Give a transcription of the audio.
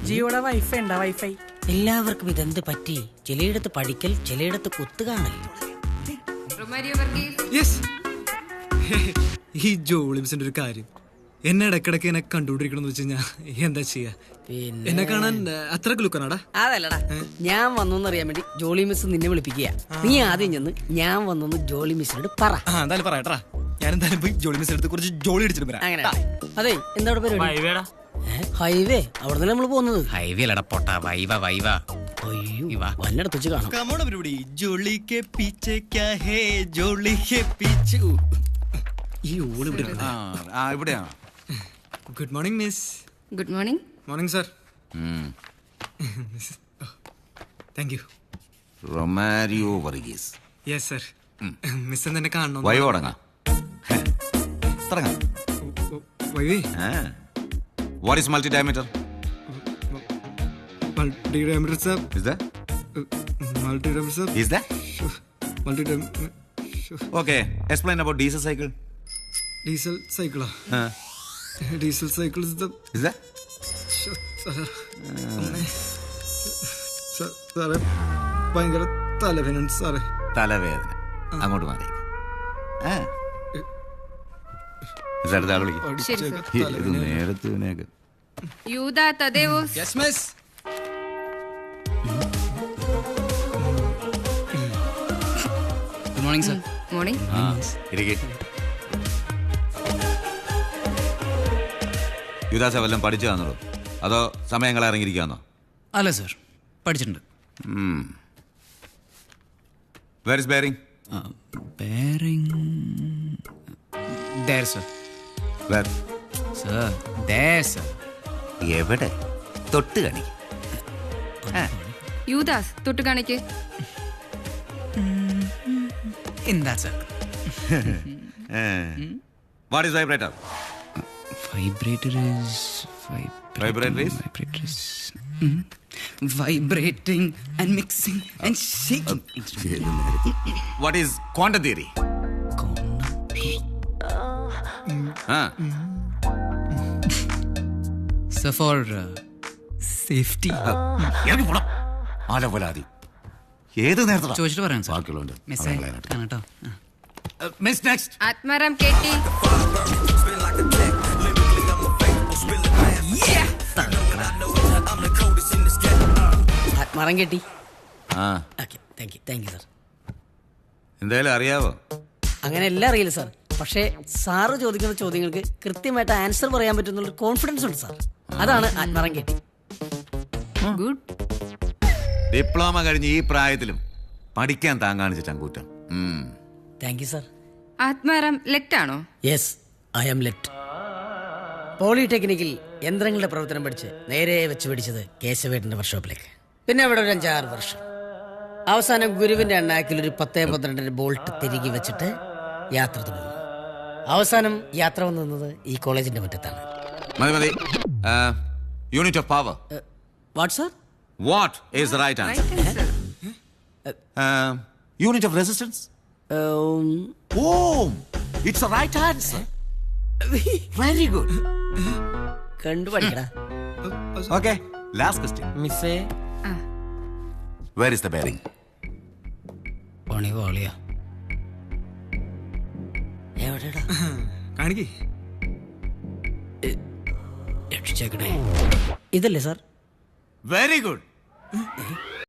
ജിയോടെ wifi ഉണ്ടാ wifi. എല്ലാവർക്കും ഇതെന്ത് പറ്റി? ചിലയിടത്ത് പഠിക്കൽ, ചിലയിടത്ത് കുത്തുകാണൽ. ഈ ജോളിംസിന്റെ ഒരു കാര്യം എന്നെ ഇടക്കിടക്ക് എന്നെ കണ്ടുകൊണ്ടിരിക്കണമെന്ന് വെച്ച് കഴിഞ്ഞാ എന്താ ചെയ്യാ? എന്നെ കാണാൻ അത്ര ലുക്കാനാടാ. അതല്ലടാ, ഞാൻ വന്നോന്നറിയാൻ വേണ്ടി ജോളി മിസ് നിന്നെ വിളിപ്പിക്കുക. നീ ആദ്യം ചെന്ന് ഞാൻ വന്നു ജോളി മിസ്സിനോട് പറ. എന്തായാലും പറയട്ടാ, ഞാൻ എന്തായാലും പോയി ജോളി മിസ് എടുത്ത് കുറച്ച് ജോളി അടിച്ചിട്ട് വരാം. അങ്ങനെ അതെ, എന്താ പരിപാടി? ഹൈവേ അവിടെ നിന്ന് നമ്മൾ പോകുന്നത്. ഹൈവേ അല്ലടാ പൊട്ടാ, വൈവ വൈവ. അയ്യോ, വല്ലയിടത്ത് വെച്ച് കാണാം. ഈ ഓള് ഇവിടെയാണ്. Good morning miss. Good morning. Morning sir. Thank you. Romario Varghese. Yes sir. Miss എന്നെ കാണണം. വൈവോടങ്ങാ. Viva. What is multi-diameter? Multi-diameter sir. Is that? Multi-diameter sir. Is that? Multi-diameter. Okay, explain about diesel cycle. Diesel cycle. Diesel cycle is the. Is that? സാറേ ഭയങ്കര തലവേദന സാറേ. തലവേദന അങ്ങോട്ട് മാറി. നേരത്തെ Yuda Thadevos. Yes miss. Good morning sir. Morning. യുദാസ വല്ലതും പഠിച്ചു തന്നോ അതോ സമയങ്ങൾ ഇറങ്ങിയിരിക്കാന്നോ? അല്ല സർ, പഠിച്ചിട്ടുണ്ട്. Where is bearing? Bearing there sir. Where? Sir, there sir. എവിടെ? തൊട്ട് കണി. യൂദാസ് തൊട്ട് കാണിക്ക്. In that sir. What is vibrator? Vibrator is vibrating and mixing and shaking. What is quantum theory? Sir, for safety. ആലവലാതി ഏത് നേരത്തെ ചോദിച്ചിട്ട് പറയാം സർ. ബാക്കിയുള്ളവന്റെ കേട്ടോ. Miss next. ആത്മാറാം കേട്ടി. മരം കെട്ടി. ആ സർ. എന്തായാലും അറിയാവോ? അങ്ങനെ എല്ലാം അറിയില്ല സാർ, പക്ഷേ സാറ് ചോദിക്കുന്ന ചോദ്യങ്ങൾക്ക് കൃത്യമായിട്ട് ആൻസർ പറയാൻ പറ്റുന്ന കോൺഫിഡൻസ് ഉണ്ട് സാർ. അതാണ് ആത്മാറം കെട്ടി. ഗുഡ്. ഡിപ്ലോമ കഴിഞ്ഞ് ഈ പ്രായത്തിലും പഠിക്കാൻ താങ്കാണിച്ച ചങ്കൂറ്റം. Thank you sir. Atmaram late ആണോ? Yes, I am late. പോളിടെക്നിക്കിൽ യന്ത്രങ്ങളുടെ പ്രവർത്തനം പഠിച്ച് നേരെ വെച്ച് പിടിച്ചത് കേശവേട്ടന്റെ വർക്ക്ഷോപ്പിലേക്ക്. പിന്നെ അവിടെ ഒരു 5-6 വർഷം. അവസാനം ഗുരുവിന്റെ അണ്ണാക്കിൽ ഒരു 10-12 ബോൾട്ട് തിരികെ വെച്ചിട്ട് യാത്ര തുടർന്നു. അവസാനം യാത്ര വന്നു നിന്നത് ഈ കോളേജിന്റെ മുറ്റത്താണ്. മതി. Unit of power. What sir? What is the right answer? Unit of resistance. Ohm. It's the right answer. Very good. കണ്ടു പഠിക്കടാ. Okay, last question. മിസ്സേ, വേർ ഈസ് ദ ബെയറിംഗ്? പണിവാളിയാ. എവിടെടാ? കാണിക്കേ. രക്ഷിച്ചേക്കണേ. ഇതല്ലേ സാർ? Very good.